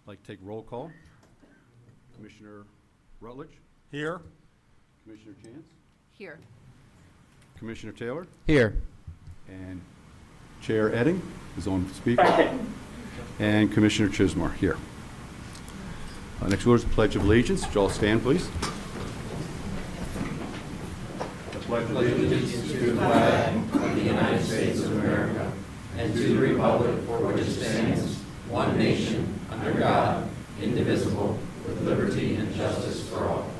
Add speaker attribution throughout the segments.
Speaker 1: I'd like to take roll call. Commissioner Rutledge,
Speaker 2: Here.
Speaker 1: Commissioner Chance,
Speaker 3: Here.
Speaker 1: Commissioner Taylor,
Speaker 4: Here.
Speaker 1: and Chair Edding is on speaker, and Commissioner Chismar here. Next order is the Pledge of Allegiance. Would you all stand, please? The Pledge of Allegiance
Speaker 4: To the flag of the United States of America and to the republic for which it stands, one nation, under God, indivisible, with liberty and justice for all.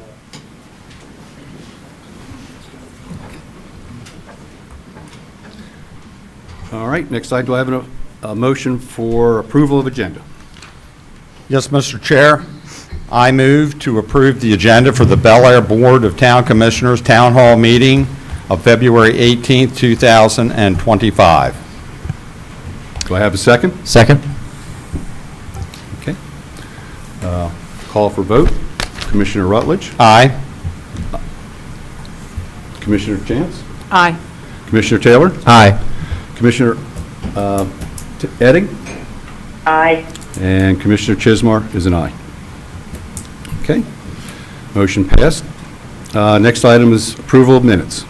Speaker 1: All right, next item, do I have a motion for approval of agenda?
Speaker 2: Yes, Mr. Chair. I move to approve the agenda for the Bel Air Board of Town Commissioners Town Hall meeting of February 18th, 2025.
Speaker 1: Do I have a second?
Speaker 4: Second.
Speaker 1: Okay. Call for vote. Commissioner Rutledge,
Speaker 2: Aye.
Speaker 1: Commissioner Chance,
Speaker 3: Aye.
Speaker 1: Commissioner Taylor,
Speaker 4: Aye.
Speaker 1: Commissioner Edding,
Speaker 5: Aye.
Speaker 1: and Commissioner Chismar is an aye. Okay, motion passed. Next item is approval of minutes.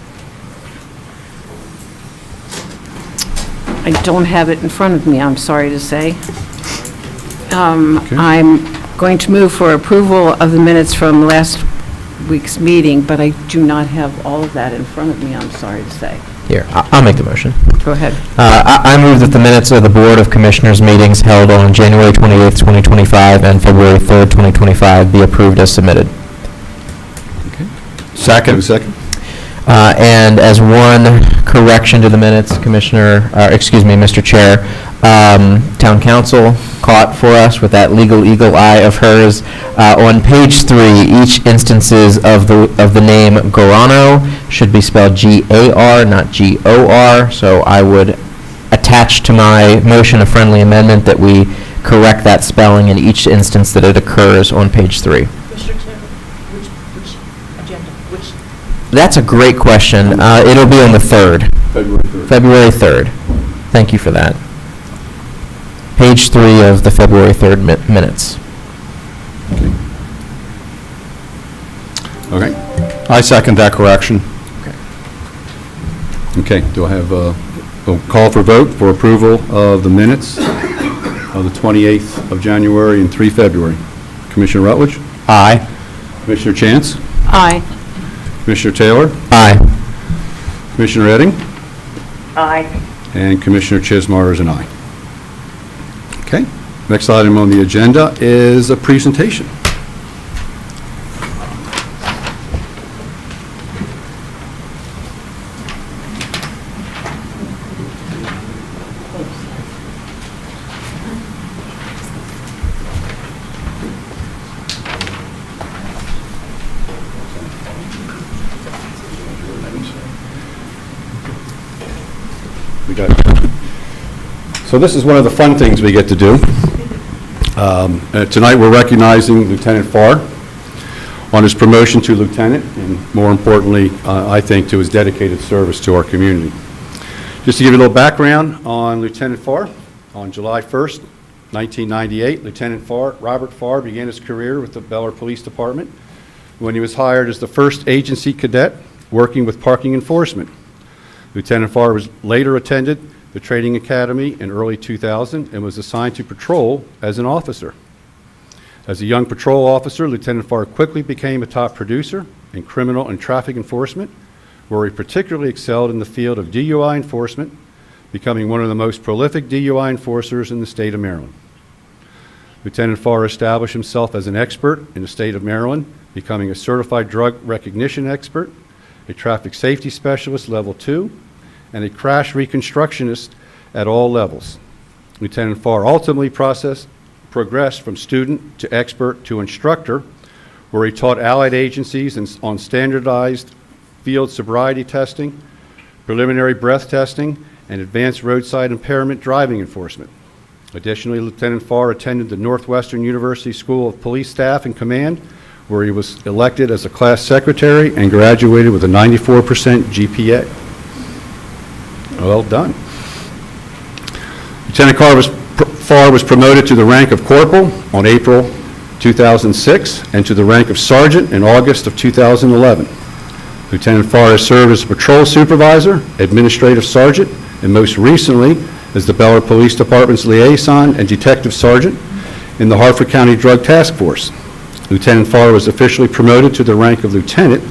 Speaker 3: I don't have it in front of me, I'm sorry to say.
Speaker 1: Okay.
Speaker 3: I'm going to move for approval of the minutes from last week's meeting, but I do not have all of that in front of me, I'm sorry to say.
Speaker 6: Here, I'll make the motion.
Speaker 3: Go ahead.
Speaker 6: I move that the minutes of the Board of Commissioners meetings held on January 28th, 2025 and February 3rd, 2025 be approved as submitted.
Speaker 1: Have a second?
Speaker 6: And as one correction to the minutes, Mr. Chair, Town Council caught for us with that legal eagle eye of hers. On page 3, each instances of the name Gorano should be spelled G-A-R, not G-O-R. So I would attach to my motion a friendly amendment that we correct that spelling in each instance that it occurs on page 3.
Speaker 5: Mr. Chair, which agenda, which?
Speaker 6: That's a great question. It'll be on the 3rd.
Speaker 1: February 3rd.
Speaker 6: February 3rd. Thank you for that. Page 3 of the February 3rd minutes.
Speaker 1: Okay.
Speaker 2: I second that correction.
Speaker 1: Okay, do I have a call for vote for approval of the minutes of the 28th of January and 3 February? Commissioner Rutledge,
Speaker 2: Aye.
Speaker 1: Commissioner Chance,
Speaker 3: Aye.
Speaker 1: Commissioner Taylor,
Speaker 6: Aye.
Speaker 1: Commissioner Edding,
Speaker 5: Aye.
Speaker 1: and Commissioner Chismar is an aye. Okay, next item on the agenda is a presentation. So this is one of the fun things we get to do. Tonight we're recognizing Lieutenant Farr on his promotion to lieutenant, and more importantly, I think, to his dedicated service to our community. Just to give you a little background on Lieutenant Farr, on July 1st, 1998, Lieutenant Farr, Robert Farr, began his career with the Bel Air Police Department when he was hired as the first agency cadet working with parking enforcement. Lieutenant Farr was later attended the Training Academy in early 2000 and was assigned to patrol as an officer. As a young patrol officer, Lieutenant Farr quickly became a top producer in criminal and traffic enforcement, where he particularly excelled in the field of DUI enforcement, becoming one of the most prolific DUI enforcers in the state of Maryland. Lieutenant Farr established himself as an expert in the state of Maryland, becoming a certified drug recognition expert, a traffic safety specialist level 2, and a crash reconstructionist at all levels. Lieutenant Farr ultimately progressed from student to expert to instructor, where he taught allied agencies on standardized field sobriety testing, preliminary breath testing, and advanced roadside impairment driving enforcement. Additionally, Lieutenant Farr attended the Northwestern University School of Police Staff and Command, where he was elected as a class secretary and graduated with a 94% GPA. Well done. Lieutenant Farr was promoted to the rank of corporal on April 2006 and to the rank of sergeant in August of 2011. Lieutenant Farr has served as a patrol supervisor, administrative sergeant, and most recently as the Bel Air Police Department's liaison and detective sergeant in the Hartford County Drug Task Force. Lieutenant Farr was officially promoted to the rank of lieutenant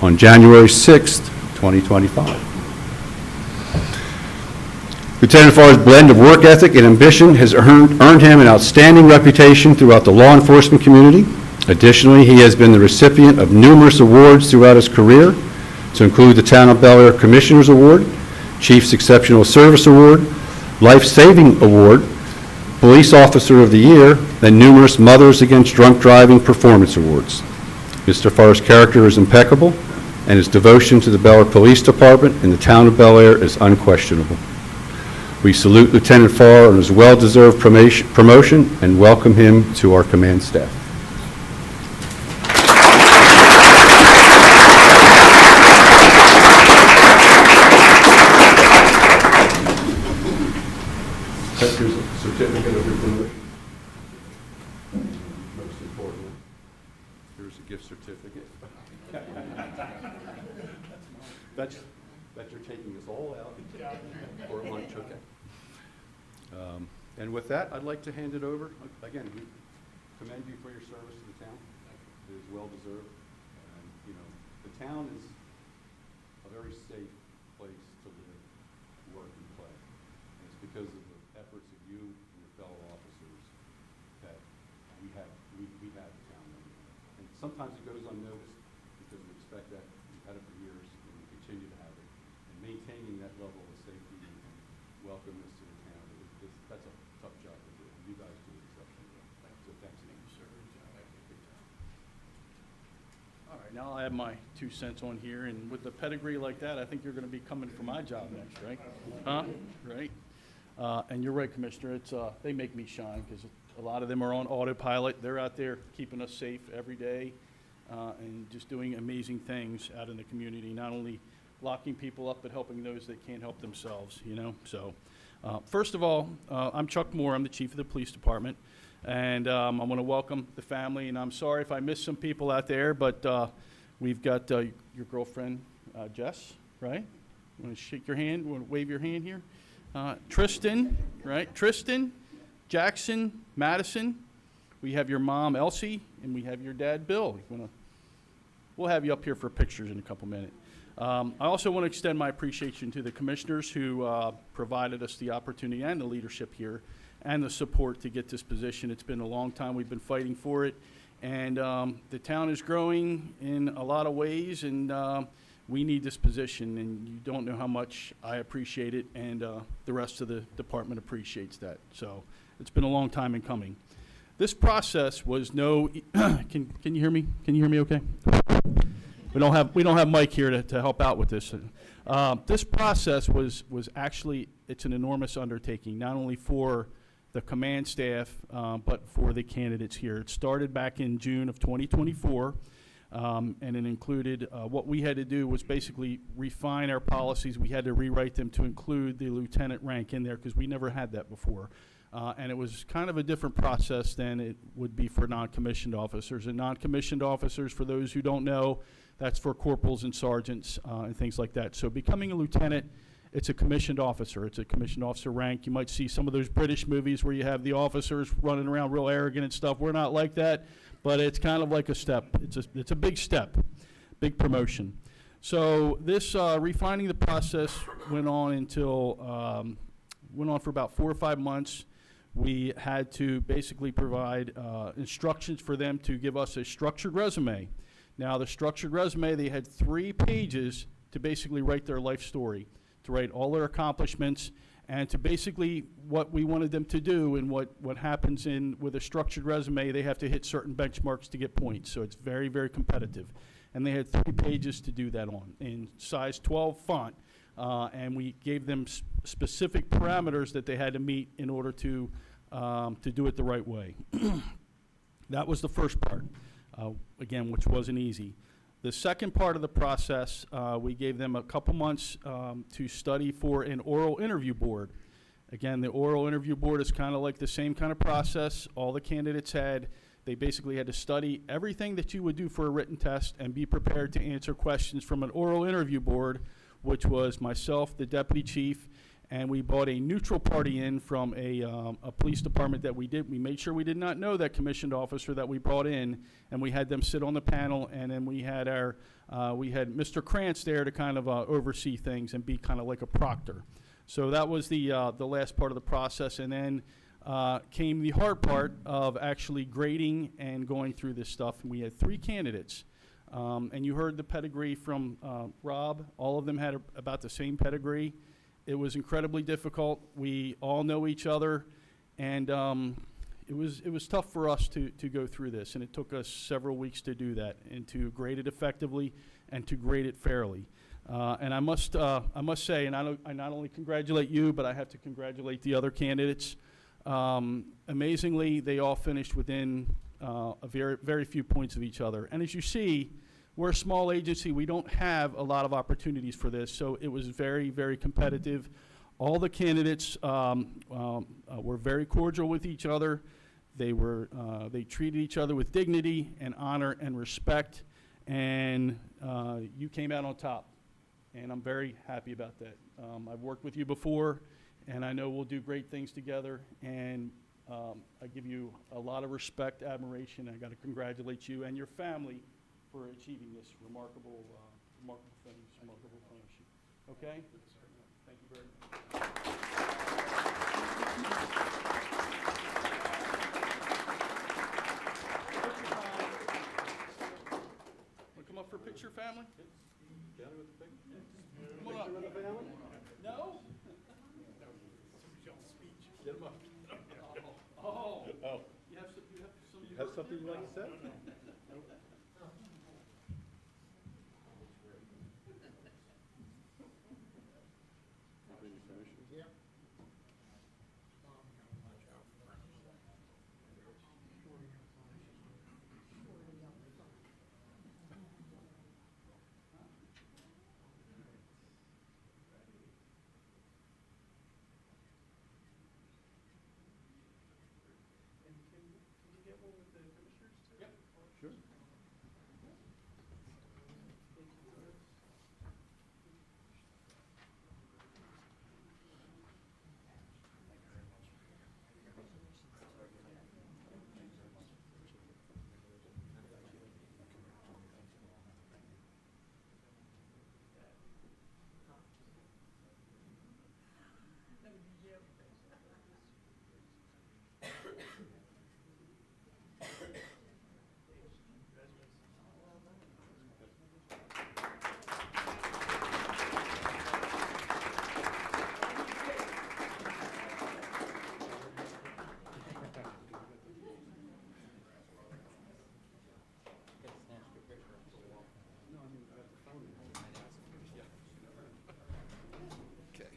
Speaker 1: on January 6, 2025. Lieutenant Farr's blend of work ethic and ambition has earned him an outstanding reputation throughout the law enforcement community. Additionally, he has been the recipient of numerous awards throughout his career, to include the Town of Bel Air Commissioner's Award, Chief's Exceptional Service Award, Life Saving Award, Police Officer of the Year, and numerous Mothers Against Drunk Driving Performance Awards. Mr. Farr's character is impeccable, and his devotion to the Bel Air Police Department and the Town of Bel Air is unquestionable. We salute Lieutenant Farr on his well-deserved promotion and welcome him to our command staff. Here's a certificate of your promotion. Most importantly, here's a gift certificate. That you're taking us all out for lunch, okay. And with that, I'd like to hand it over. Again, we commend you for your service to the town. It is well-deserved. You know, the town is a very safe place to live, work, and play. And it's because of the efforts of you and your fellow officers that we have the town. And sometimes it goes unnoticed because we expect that. We've had it for years, and we continue to have it. And maintaining that level of safety and welcomeness to the town, that's a tough job to do. You guys do it exceptionally well. So thanks again.
Speaker 7: All right, now I'll add my 2 cents on here, and with the pedigree like that, I think you're going to be coming for my job next, right? Huh? Right? And you're right, Commissioner, it's, they make me shine, because a lot of them are on autopilot. They're out there keeping us safe every day, and just doing amazing things out in the community, not only locking people up, but helping those that can't help themselves, you know? So, first of all, I'm Chuck Moore. I'm the chief of the police department, and I want to welcome the family. And I'm sorry if I missed some people out there, but we've got your girlfriend, Jess, right? Want to shake your hand? Want to wave your hand here? Tristan, right? Tristan, Jackson, Madison. We have your mom, Elsie, and we have your dad, Bill. We'll have you up here for pictures in a couple minutes. I also want to extend my appreciation to the commissioners who provided us the opportunity and the leadership here and the support to get this position. It's been a long time. We've been fighting for it. And the town is growing in a lot of ways, and we need this position. And you don't know how much I appreciate it, and the rest of the department appreciates that. So it's been a long time in coming. This process was no, can you hear me? Can you hear me okay? We don't have Mike here to help out with this. This process was actually, it's an enormous undertaking, not only for the command staff, but for the candidates here. It started back in June of 2024, and it included, what we had to do was basically refine our policies. We had to rewrite them to include the lieutenant rank in there, because we never had that before. And it was kind of a different process than it would be for non-commissioned officers. And non-commissioned officers, for those who don't know, that's for corporals and sergeants and things like that. So becoming a lieutenant, it's a commissioned officer. It's a commissioned officer rank. You might see some of those British movies where you have the officers running around real arrogant and stuff. We're not like that, but it's kind of like a step. It's a big step, big promotion. So this refining the process went on until, went on for about 4 or 5 months. We had to basically provide instructions for them to give us a structured resume. Now, the structured resume, they had 3 pages to basically write their life story, to write all their accomplishments, and to basically what we wanted them to do. And what happens with a structured resume, they have to hit certain benchmarks to get points. So it's very, very competitive. And they had 3 pages to do that on in size 12 font. And we gave them specific parameters that they had to meet in order to do it the right way. That was the first part, again, which wasn't easy. The second part of the process, we gave them a couple months to study for an oral interview board. Again, the oral interview board is kind of like the same kind of process all the candidates had. They basically had to study everything that you would do for a written test and be prepared to answer questions from an oral interview board, which was myself, the deputy chief, and we brought a neutral party in from a police department that we made sure we did not know that commissioned officer that we brought in, and we had them sit on the panel, and then we had Mr. Krantz there to kind of oversee things and be kind of like a proctor. So that was the last part of the process, and then came the hard part of actually grading and going through this stuff. And we had 3 candidates, and you heard the pedigree from Rob. All of them had about the same pedigree. It was incredibly difficult. We all know each other, and it was tough for us to go through this, and it took us several weeks to do that and to grade it effectively and to grade it fairly. And I must say, and I not only congratulate you, but I have to congratulate the other candidates. Amazingly, they all finished within a very few points of each other. And as you see, we're a small agency. We don't have a lot of opportunities for this, so it was very, very competitive. All the candidates were very cordial with each other. They treated each other with dignity and honor and respect, and you came out on top. And I'm very happy about that. I've worked with you before, and I know we'll do great things together. And I give you a lot of respect, admiration. I got to congratulate you and your family for achieving this remarkable things, remarkable partnership. Okay? Thank you very much. Want to come up for a picture, family? Come on up. No? Get him up. Oh. You have something you'd like to say?
Speaker 8: Yeah.
Speaker 7: Can you get one with the commissioners too?
Speaker 1: Yep, sure. Okay.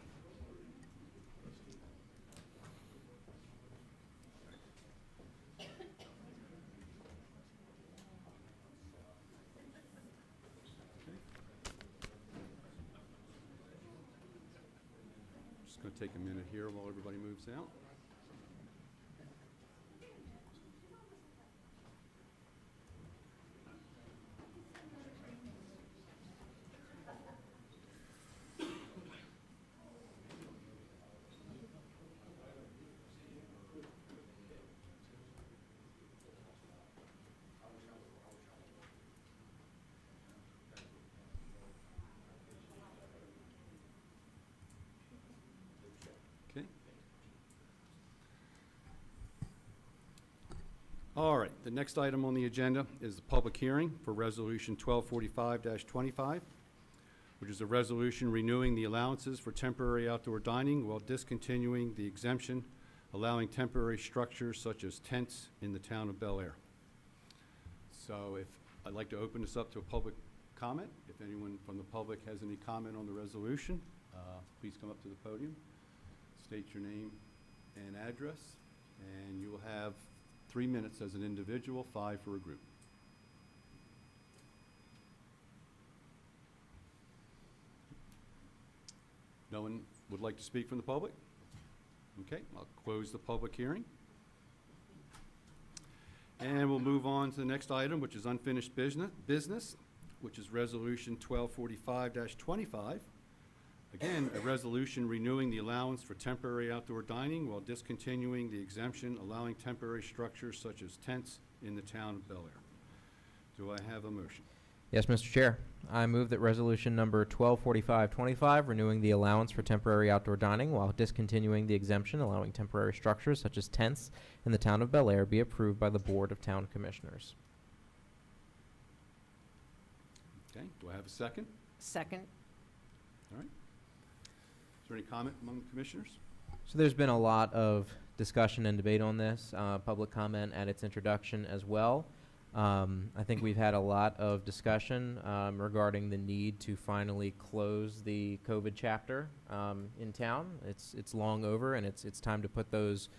Speaker 1: Just going to take a minute here while everybody moves out. Okay. All right, the next item on the agenda is the public hearing for Resolution 1245-25, which is a resolution renewing the allowances for temporary outdoor dining while discontinuing the exemption allowing temporary structures such as tents in the town of Bel Air. So I'd like to open this up to a public comment. If anyone from the public has any comment on the resolution, please come up to the podium. State your name and address, and you will have 3 minutes as an individual, 5 for a group. No one would like to speak from the public? Okay, I'll close the public hearing. And we'll move on to the next item, which is unfinished business, which is Resolution 1245-25. Again, a resolution renewing the allowance for temporary outdoor dining while discontinuing the exemption allowing temporary structures such as tents in the town of Bel Air. Do I have a motion?
Speaker 6: Yes, Mr. Chair. I move that resolution number 124525, renewing the allowance for temporary outdoor dining while discontinuing the exemption allowing temporary structures such as tents in the town of Bel Air, be approved by the Board of Town Commissioners.
Speaker 1: Okay, do I have a second?
Speaker 3: Second.
Speaker 1: All right. Is there any comment among the commissioners?
Speaker 6: So there's been a lot of discussion and debate on this, public comment at its introduction as well. I think we've had a lot of discussion regarding the need to finally close the COVID chapter in town. It's long over, and it's time to put those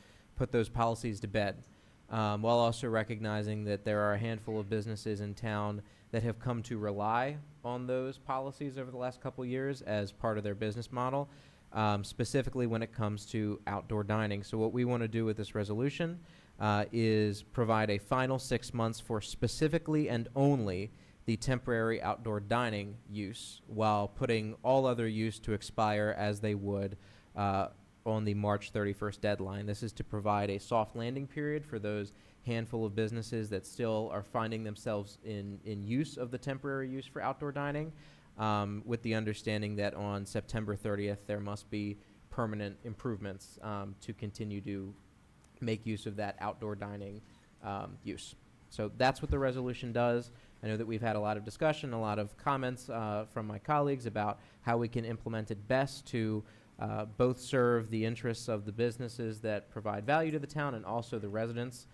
Speaker 6: policies to bed. While also recognizing that there are a handful of businesses in town that have come to rely on those policies over the last couple years as part of their business model, specifically when it comes to outdoor dining. So what we want to do with this resolution is provide a final 6 months for specifically and only the temporary outdoor dining use, while putting all other use to expire as they would on the March 31st deadline. This is to provide a soft landing period for those handful of businesses that still are finding themselves in use of the temporary use for outdoor dining, with the understanding that on September 30th there must be permanent improvements to continue to make use of that outdoor dining use. So that's what the resolution does. I know that we've had a lot of discussion, a lot of comments from my colleagues about how we can implement it best to both serve the interests of the businesses that provide value to the town and also the residents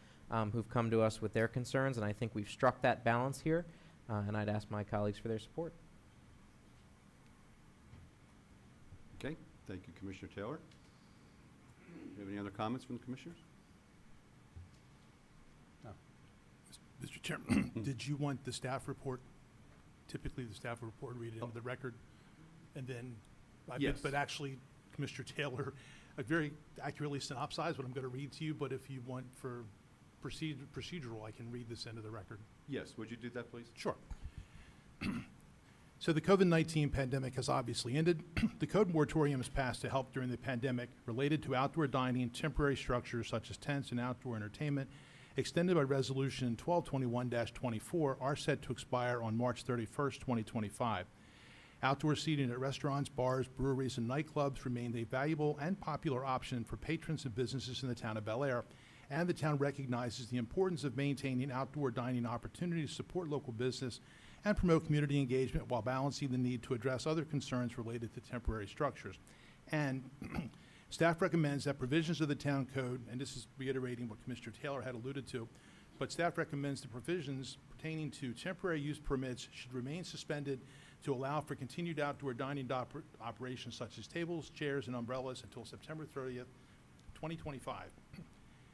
Speaker 6: who've come to us with their concerns. And I think we've struck that balance here, and I'd ask my colleagues for their support.
Speaker 1: Okay, thank you, Commissioner Taylor. Do you have any other comments from the commissioners?
Speaker 8: Mr. Chairman, did you want the staff report, typically the staff report, read it into the record, and then,
Speaker 1: Yes.
Speaker 8: but actually, Commissioner Taylor very accurately synopsized what I'm going to read to you, but if you want for procedural, I can read this into the record.
Speaker 1: Yes, would you do that, please?
Speaker 8: Sure. So the COVID-19 pandemic has obviously ended. The code moratorium is passed to help during the pandemic related to outdoor dining, temporary structures such as tents and outdoor entertainment, extended by Resolution 1221-24, are set to expire on March 31st, 2025. Outdoor seating at restaurants, bars, breweries, and nightclubs remained a valuable and popular option for patrons and businesses in the town of Bel Air, and the town recognizes the importance of maintaining outdoor dining opportunities to support local business and promote community engagement while balancing the need to address other concerns related to temporary structures. And staff recommends that provisions of the town code, and this is reiterating what Commissioner Taylor had alluded to, but staff recommends the provisions pertaining to temporary use permits should remain suspended to allow for continued outdoor dining operations such as tables, chairs, and umbrellas until September 30th, 2025.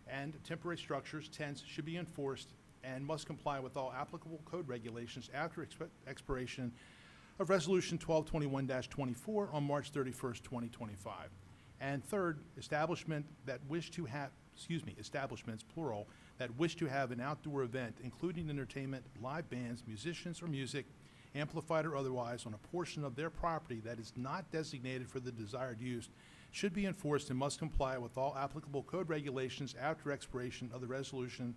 Speaker 8: And temporary structures, tents, should be enforced and must comply with all applicable code regulations after expiration of Resolution 1221-24 on March 31st, 2025. And third, establishments, plural, that wish to have an outdoor event, including entertainment, live bands, musicians, or music, amplified or otherwise, on a portion of their property that is not designated for the desired use, should be enforced and must comply with all applicable code regulations after expiration of the Resolution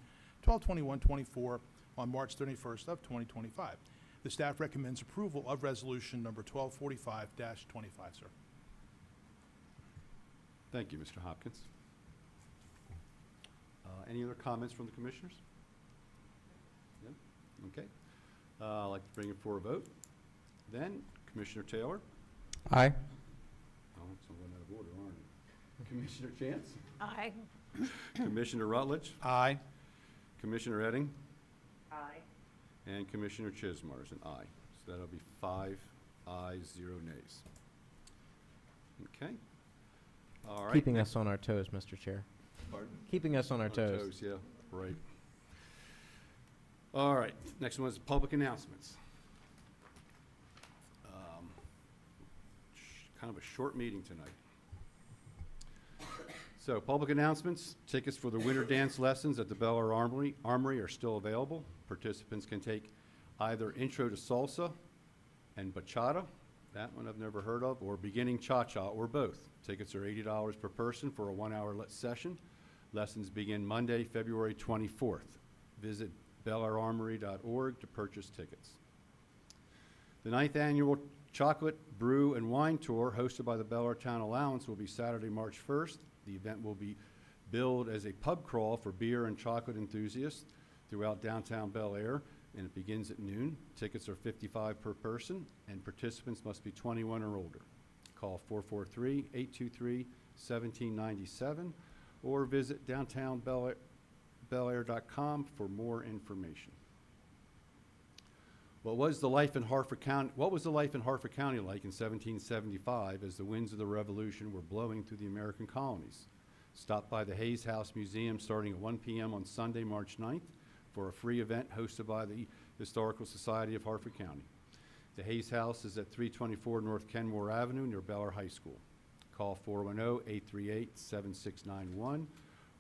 Speaker 8: 1221-24 on March 31st of 2025. The staff recommends approval of Resolution number 1245-25, sir.
Speaker 1: Thank you, Mr. Hopkins. Any other comments from the commissioners? No? Okay. I'd like to bring it for a vote. Then, Commissioner Taylor.
Speaker 6: Aye.
Speaker 1: Oh, it's going out of order, aren't you? Commissioner Chance?
Speaker 3: Aye.
Speaker 1: Commissioner Rutledge?
Speaker 2: Aye.
Speaker 1: Commissioner Edding?
Speaker 5: Aye.
Speaker 1: And Commissioner Chismar is an aye. So that'll be 5 ayes, 0 nays. Okay. All right.
Speaker 6: Keeping us on our toes, Mr. Chair.
Speaker 1: Pardon?
Speaker 6: Keeping us on our toes.
Speaker 1: Yeah, right. All right, next one is public announcements. Kind of a short meeting tonight. So, public announcements, tickets for the winter dance lessons at the Bel Air Armory are still available. Participants can take either Intro to Salsa and Bachata, that one I've never heard of, or Beginning Cha-Cha, or both. Tickets are $80 per person for a 1-hour session. Lessons begin Monday, February 24th. Visit belairarmory.org to purchase tickets. The 9th Annual Chocolate, Brew, and Wine Tour, hosted by the Bel Air Town Allowance, will be Saturday, March 1st. The event will be billed as a pub crawl for beer and chocolate enthusiasts throughout downtown Bel Air, and it begins at noon. Tickets are $55 per person, and participants must be 21 or older. Call 443-823-1797 or visit downtownbelair.com for more information. What was the life in Harford County like in 1775 as the winds of the Revolution were blowing through the American colonies? Stop by the Hayes House Museum starting at 1 p.m. on Sunday, March 9th for a free event hosted by the Historical Society of Harford County. The Hayes House is at 324 North Kenmore Avenue near Bel Air High School. Call 410-838-7691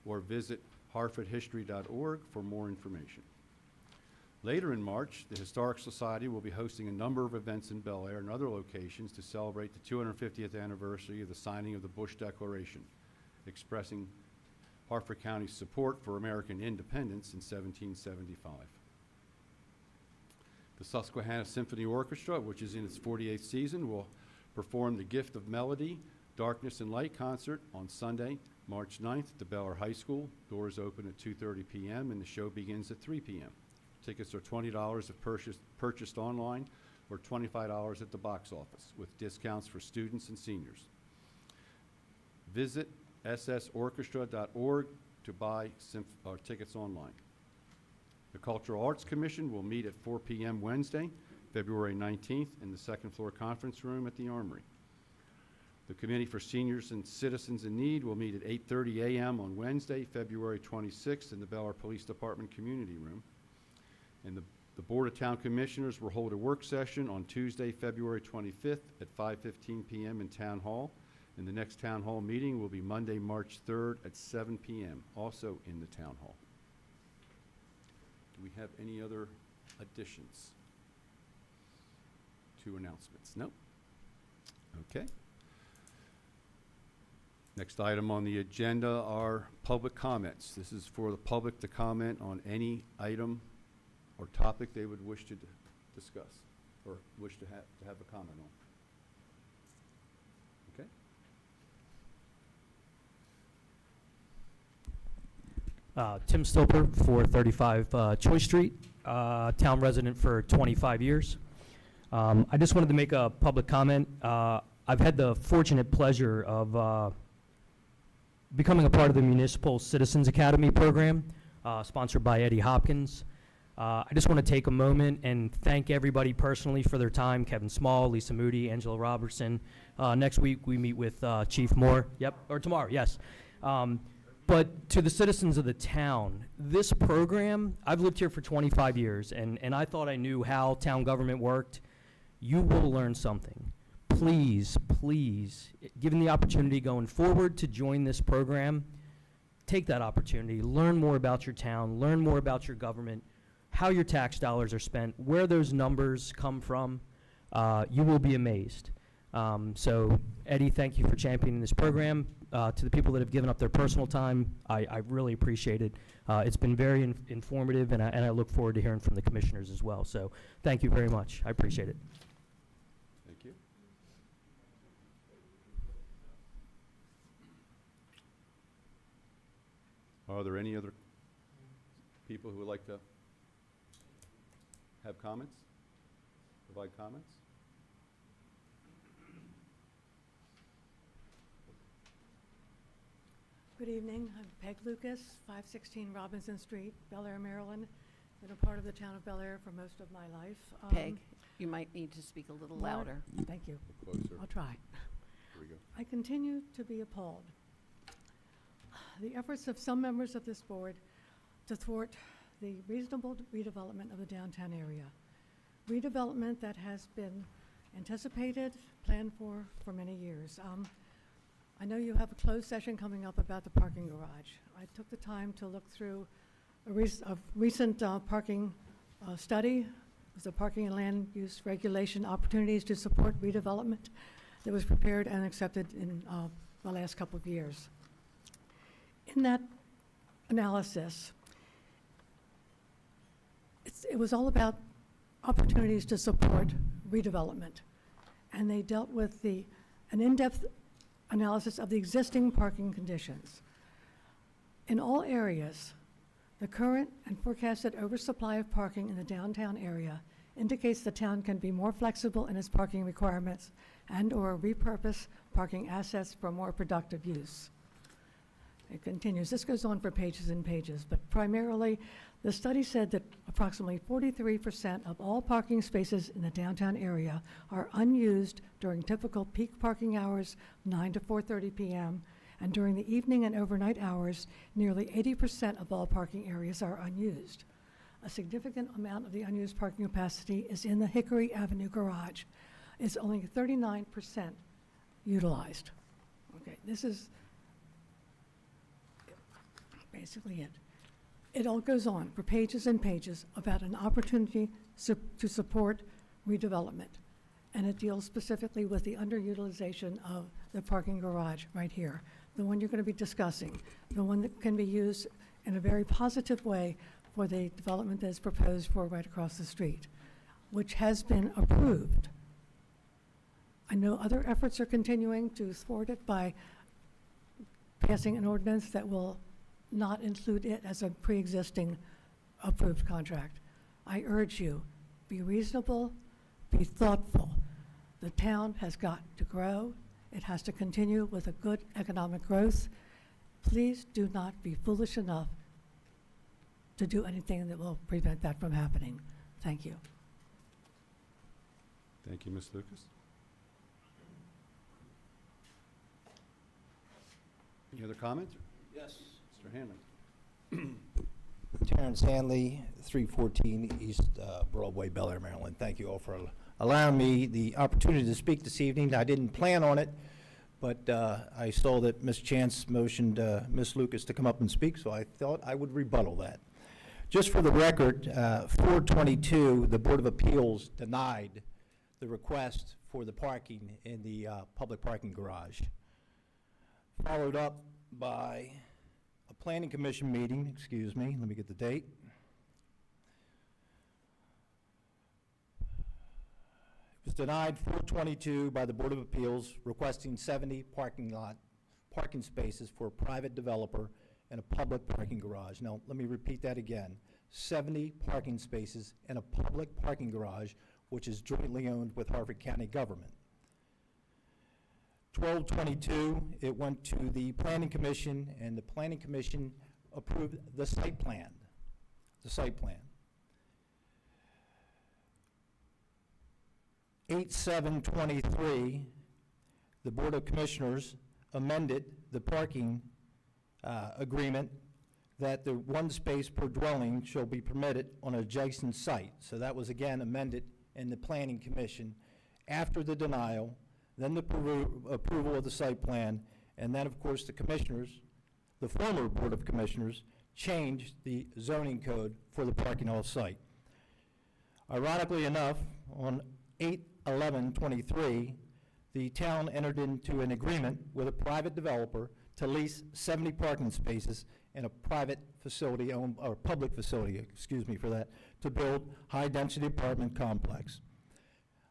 Speaker 1: or visit harfordhistory.org for more information. Later in March, the Historic Society will be hosting a number of events in Bel Air and other locations to celebrate the 250th anniversary of the signing of the Bush Declaration, expressing Harford County's support for American independence in 1775. The Susquehanna Symphony Orchestra, which is in its 48th season, will perform the Gift of Melody, Darkness and Light concert on Sunday, March 9th at the Bel Air High School. Doors open at 2:30 p.m. and the show begins at 3 p.m. Tickets are $20 if purchased online or $25 at the box office, with discounts for students and seniors. Visit ssorchestra.org to buy tickets online. The Cultural Arts Commission will meet at 4 p.m. Wednesday, February 19th, in the second floor conference room at the Armory. The Committee for Seniors and Citizens in Need will meet at 8:30 a.m. on Wednesday, February 26th, in the Bel Air Police Department Community Room. And the Board of Town Commissioners will hold a work session on Tuesday, February 25th at 5:15 p.m. in Town Hall. And the next Town Hall meeting will be Monday, March 3rd at 7 p.m., also in the Town Hall. Do we have any other additions to announcements? No? Okay. Next item on the agenda are public comments. This is for the public to comment on any item or topic they would wish to discuss or wish to have a comment on. Okay?
Speaker 9: Tim Stoper, 435 Choice Street, town resident for 25 years. I just wanted to make a public comment. I've had the fortunate pleasure of becoming a part of the Municipal Citizens Academy program, sponsored by Eddie Hopkins. I just want to take a moment and thank everybody personally for their time. Kevin Small, Lisa Moody, Angela Robertson. Next week we meet with Chief Moore. Yep, or tomorrow, yes. But to the citizens of the town, this program, I've lived here for 25 years, and I thought I knew how town government worked. You will learn something. Please, please, given the opportunity going forward to join this program, take that opportunity. Learn more about your town. Learn more about your government, how your tax dollars are spent, where those numbers come from. You will be amazed. So, Eddie, thank you for championing this program. To the people that have given up their personal time, I really appreciate it. It's been very informative, and I look forward to hearing from the commissioners as well. So, thank you very much. I appreciate it.
Speaker 1: Thank you. Are there any other people who would like to have comments? Provide comments?
Speaker 10: Good evening. I'm Peg Lucas, 516 Robinson Street, Bel Air, Maryland. Been a part of the town of Bel Air for most of my life.
Speaker 3: Peg, you might need to speak a little louder.
Speaker 10: Thank you.
Speaker 1: Closer.
Speaker 10: I'll try.
Speaker 1: Here we go.
Speaker 10: I continue to be appalled. The efforts of some members of this board to thwart the reasonable redevelopment of the downtown area. Redevelopment that has been anticipated, planned for many years. I know you have a closed session coming up about the parking garage. I took the time to look through a recent parking study. It was the Parking and Land Use Regulation Opportunities to Support Redevelopment that was prepared and accepted in the last couple of years. In that analysis, it was all about opportunities to support redevelopment. And they dealt with an in-depth analysis of the existing parking conditions. In all areas, the current and forecasted oversupply of parking in the downtown area indicates the town can be more flexible in its parking requirements and/or repurpose parking assets for more productive use. It continues. This goes on for pages and pages, but primarily, the study said that approximately 43% of all parking spaces in the downtown area are unused during typical peak parking hours, 9 to 4:30 p.m., and during the evening and overnight hours, nearly 80% of all parking areas are unused. A significant amount of the unused parking capacity is in the Hickory Avenue garage. It's only 39% utilized. Okay, this is basically it. It all goes on for pages and pages about an opportunity to support redevelopment. And it deals specifically with the underutilization of the parking garage right here, the one you're going to be discussing, the one that can be used in a very positive way for the development that is proposed for right across the street, which has been approved. I know other efforts are continuing to thwart it by passing an ordinance that will not include it as a pre-existing approved contract. I urge you, be reasonable, be thoughtful. The town has got to grow. It has to continue with a good economic growth. Please do not be foolish enough to do anything that will prevent that from happening. Thank you.
Speaker 1: Thank you, Ms. Lucas. Any other comments?
Speaker 11: Yes.
Speaker 1: Mr. Hanley.
Speaker 11: Terrence Hanley, 314 East Broadway, Bel Air, Maryland. Thank you all for allowing me the opportunity to speak this evening. I didn't plan on it, but I saw that Ms. Chance motioned Ms. Lucas to come up and speak, so I thought I would rebuttal that. Just for the record, 422, the Board of Appeals denied the request for the parking in the public parking garage. Followed up by a planning commission meeting, excuse me, let me get the date. It was denied 422 by the Board of Appeals requesting 70 parking spaces for a private developer and a public parking garage. Now, let me repeat that again. 70 parking spaces in a public parking garage, which is jointly owned with Harford County government. 1222, it went to the Planning Commission, and the Planning Commission approved the site plan. The site plan. 8723, the Board of Commissioners amended the parking agreement that the one space per dwelling shall be permitted on an adjacent site. So that was again amended in the Planning Commission after the denial, then the approval of the site plan, and then, of course, the commissioners, the former Board of Commissioners, changed the zoning code for the parking off-site. Ironically enough, on 8/11/23, the town entered into an agreement with a private developer to lease 70 parking spaces in a private facility owned, or public facility, excuse me for that, to build high-density apartment complex.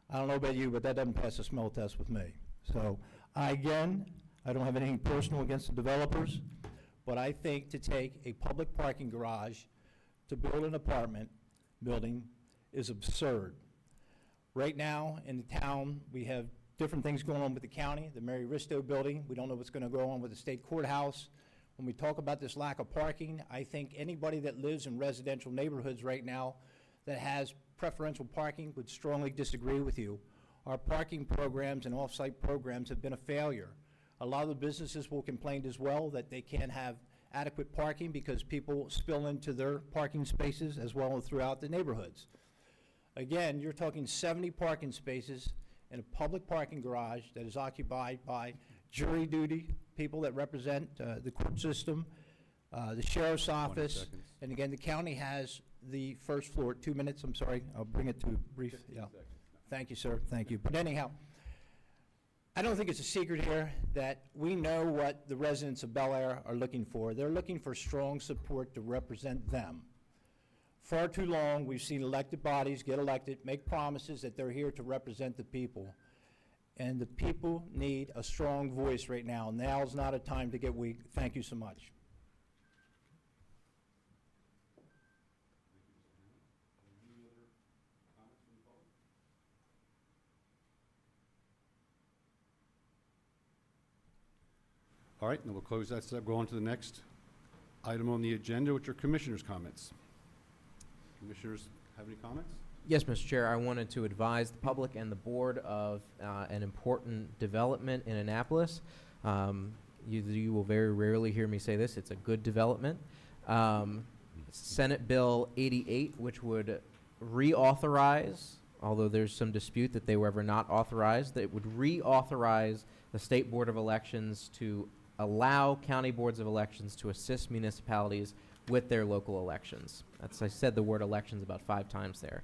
Speaker 11: I don't know about you, but that doesn't pass the smell test with me. So, I don't have anything personal against the developers, but I think to take a public parking garage to build an apartment building is absurd. Right now, in the town, we have different things going on with the county, the Mary Risto building. We don't know what's going to go on with the state courthouse. When we talk about this lack of parking, I think anybody that lives in residential neighborhoods right now that has preferential parking would strongly disagree with you. Our parking programs and off-site programs have been a failure. A lot of the businesses will complain as well that they can't have adequate parking because people spill into their parking spaces as well as throughout the neighborhoods. Again, you're talking 70 parking spaces in a public parking garage that is occupied by jury duty, people that represent the court system, the sheriff's office.
Speaker 1: seconds.
Speaker 11: And again, the county has the first floor. 2 minutes, I'm sorry. I'll bring it to brief. Yeah. Thank you, sir. Thank you. But anyhow, I don't think it's a secret here that we know what the residents of Bel Air are looking for. They're looking for strong support to represent them. Far too long, we've seen elected bodies get elected, make promises that they're here to represent the people. And the people need a strong voice right now. Now's not a time to get weak. Thank you so much.
Speaker 1: All right, then we'll close that step, go on to the next item on the agenda, which are commissioners' comments. Commissioners have any comments?
Speaker 6: Yes, Mr. Chair, I wanted to advise the public and the board of an important development in Annapolis. You will very rarely hear me say this. It's a good development. Senate Bill 88, which would reauthorize, although there's some dispute that they were ever not authorized, that it would reauthorize the State Board of Elections to allow county boards of elections to assist municipalities with their local elections. I said the word elections about 5 times there.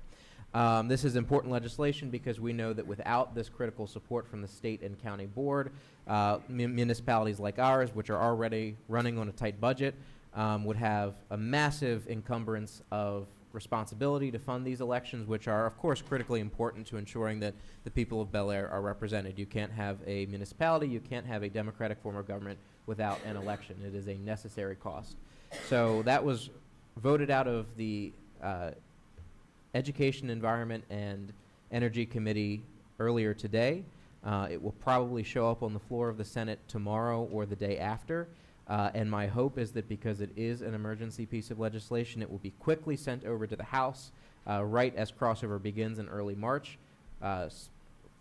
Speaker 6: This is important legislation because we know that without this critical support from the state and county board, municipalities like ours, which are already running on a tight budget, would have a massive encumbrance of responsibility to fund these elections, which are, of course, critically important to ensuring that the people of Bel Air are represented. You can't have a municipality, you can't have a democratic form of government without an election. It is a necessary cost. So that was voted out of the Education, Environment, and Energy Committee earlier today. It will probably show up on the floor of the Senate tomorrow or the day after. And my hope is that because it is an emergency piece of legislation, it will be quickly sent over to the House right as crossover begins in early March,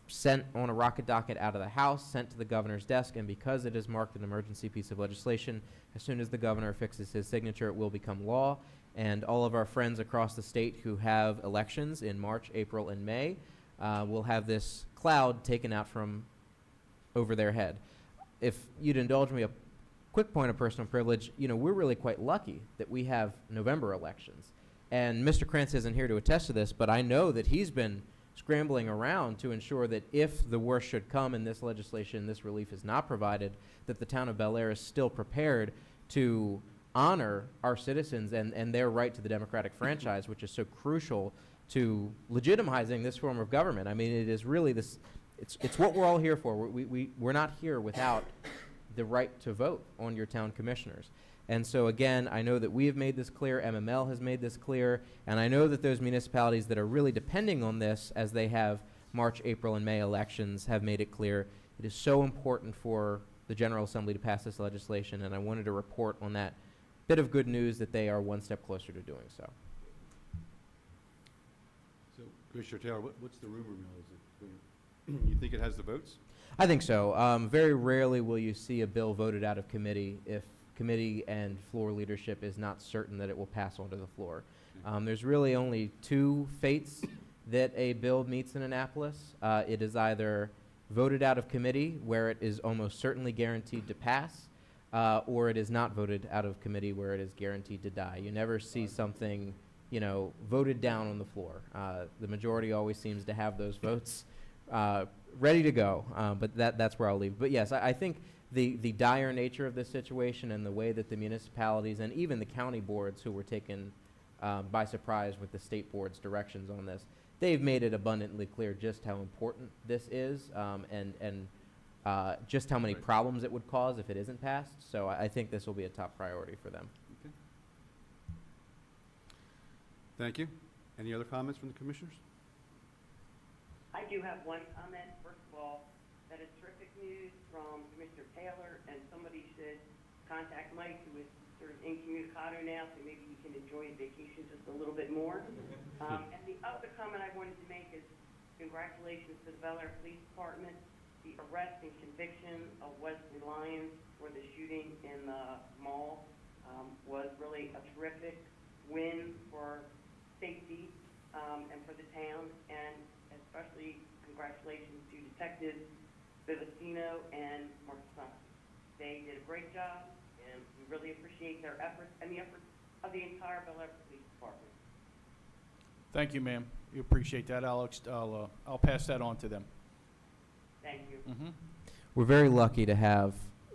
Speaker 6: sent on a rocket docket out of the House, sent to the governor's desk, and because it is marked an emergency piece of legislation, as soon as the governor fixes his signature, it will become law. And all of our friends across the state who have elections in March, April, and May will have this cloud taken out from over their head. If you'd indulge me, a quick point of personal privilege, we're really quite lucky that we have November elections. And Mr. Krantz isn't here to attest to this, but I know that he's been scrambling around to ensure that if the worst should come and this legislation, this relief is not provided, that the town of Bel Air is still prepared to honor our citizens and their right to the democratic franchise, which is so crucial to legitimizing this form of government. I mean, it is really this, it's what we're all here for. We're not here without the right to vote on your town commissioners. And so again, I know that we have made this clear, MML has made this clear, and I know that those municipalities that are really depending on this as they have March, April, and May elections have made it clear. It is so important for the General Assembly to pass this legislation, and I wanted to report on that bit of good news that they are one step closer to doing so.
Speaker 1: So, Commissioner Taylor, what's the rumor mill? You think it has the votes?
Speaker 6: I think so. Very rarely will you see a bill voted out of committee if committee and floor leadership is not certain that it will pass onto the floor. There's really only 2 fates that a bill meets in Annapolis. It is either voted out of committee, where it is almost certainly guaranteed to pass, or it is not voted out of committee, where it is guaranteed to die. You never see something, voted down on the floor. The majority always seems to have those votes ready to go, but that's where I'll leave. But yes, I think the dire nature of this situation and the way that the municipalities and even the county boards who were taken by surprise with the state board's directions on this, they've made it abundantly clear just how important this is and just how many problems it would cause if it isn't passed. So I think this will be a top priority for them.
Speaker 1: Okay. Thank you. Any other comments from the commissioners?
Speaker 5: I do have one comment. First of all, that is terrific news from Commissioner Taylor, and somebody should contact Mike, who is sort of incommunicado now, so maybe he can enjoy his vacation just a little bit more. And the other comment I wanted to make is congratulations to the Bel Air Police Department. The arrest and conviction of Wesley Lyons for the shooting in the mall was really a terrific win for safety and for the town, and especially congratulations to Detective Vivacino and Marcel. They did a great job, and we really appreciate their efforts and the efforts of the entire Bel Air Police Department.
Speaker 7: Thank you, ma'am. We appreciate that. I'll pass that on to them.
Speaker 5: Thank you.
Speaker 6: We're very lucky to have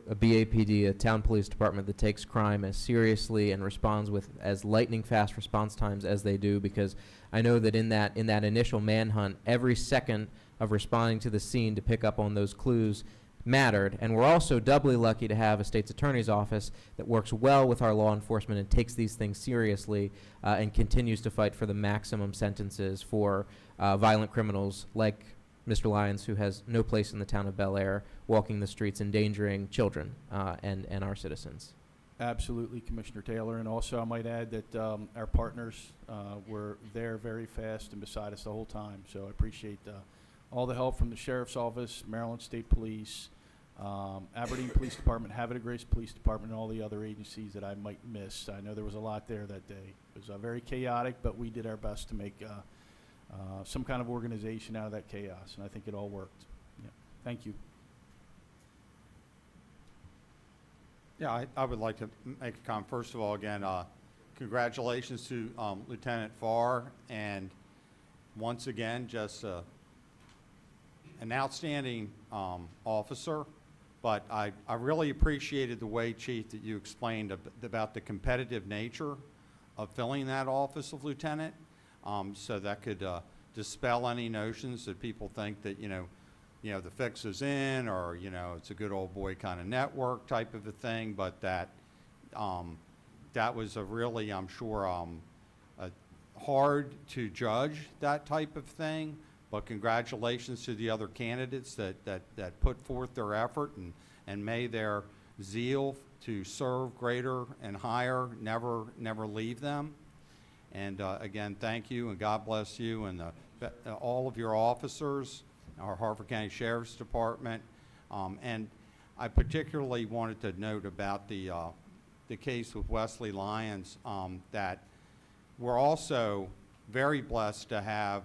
Speaker 6: a BAPD, a town police department that takes crime as seriously and responds with as lightning fast response times as they do, because I know that in that initial manhunt, every second of responding to the scene to pick up on those clues mattered. And we're also doubly lucky to have a state's attorney's office that works well with our law enforcement and takes these things seriously and continues to fight for the maximum sentences for violent criminals like Mr. Lyons, who has no place in the town of Bel Air, walking the streets endangering children and our citizens.
Speaker 7: Absolutely, Commissioner Taylor. And also, I might add that our partners were there very fast and beside us the whole time. So I appreciate all the help from the Sheriff's Office, Maryland State Police, Aberdeen Police Department, Havre de Grace Police Department, and all the other agencies that I might miss. I know there was a lot there that day. It was very chaotic, but we did our best to make some kind of organization out of that chaos, and I think it all worked. Yeah. Thank you.
Speaker 2: Yeah, I would like to make a comment. First of all, again, congratulations to Lieutenant Farr, and once again, just an outstanding officer. But I really appreciated the way, Chief, that you explained about the competitive nature of filling that office of lieutenant. So that could dispel any notions that people think that, the fix is in, or, it's a good old boy kind of network type of a thing, but that was a really, I'm sure, hard to judge that type of thing. But congratulations to the other candidates that put forth their effort, and may their zeal to serve greater and higher never leave them. And again, thank you, and God bless you and all of your officers, our Harford County Sheriff's Department. And I particularly wanted to note about the case with Wesley Lyons, that we're also very blessed to have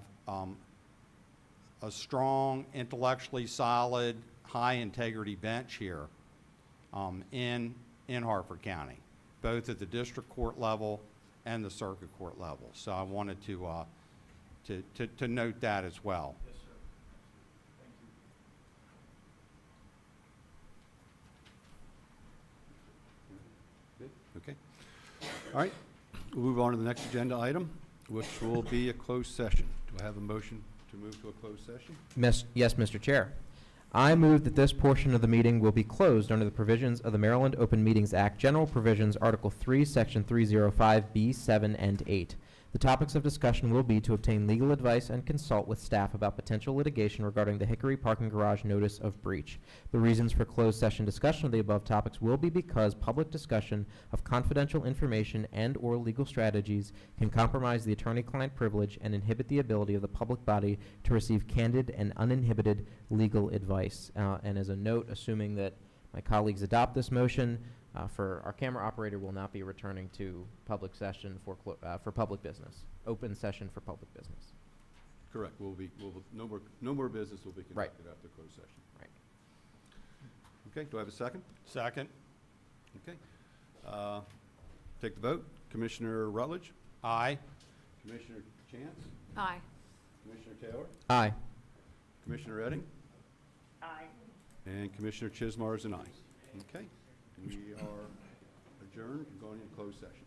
Speaker 2: a strong, intellectually solid, high-integrity bench here in Harford County, both at the district court level and the circuit court level. So I wanted to note that as well.
Speaker 7: Yes, sir. Thank you.
Speaker 1: Okay. All right. We'll move on to the next agenda item, which will be a closed session. Do I have a motion to move to a closed session?
Speaker 6: Yes, Mr. Chair. I move that this portion of the meeting will be closed under the provisions of the Maryland Open Meetings Act, General Provisions, Article 3, Section 305B, 7, and 8. The topics of discussion will be to obtain legal advice and consult with staff about potential litigation regarding the Hickory Parking Garage notice of breach. The reasons for closed session discussion of the above topics will be because public discussion of confidential information and/or legal strategies can compromise the attorney-client privilege and inhibit the ability of the public body to receive candid and uninhibited legal advice. And as a note, assuming that my colleagues adopt this motion, for our camera operator will not be returning to public session for public business. Open session for public business.
Speaker 1: Correct. No more business will be conducted after closed session.
Speaker 6: Right.
Speaker 1: Okay. Do I have a second?
Speaker 2: Second.
Speaker 1: Okay. Take the vote. Commissioner Rutledge?
Speaker 2: Aye.
Speaker 1: Commissioner Chance?
Speaker 3: Aye.
Speaker 1: Commissioner Taylor?
Speaker 6: Aye.
Speaker 1: Commissioner Redding?
Speaker 5: Aye.
Speaker 1: And Commissioner Chismar is an aye. Okay. We are adjourned and going into closed session.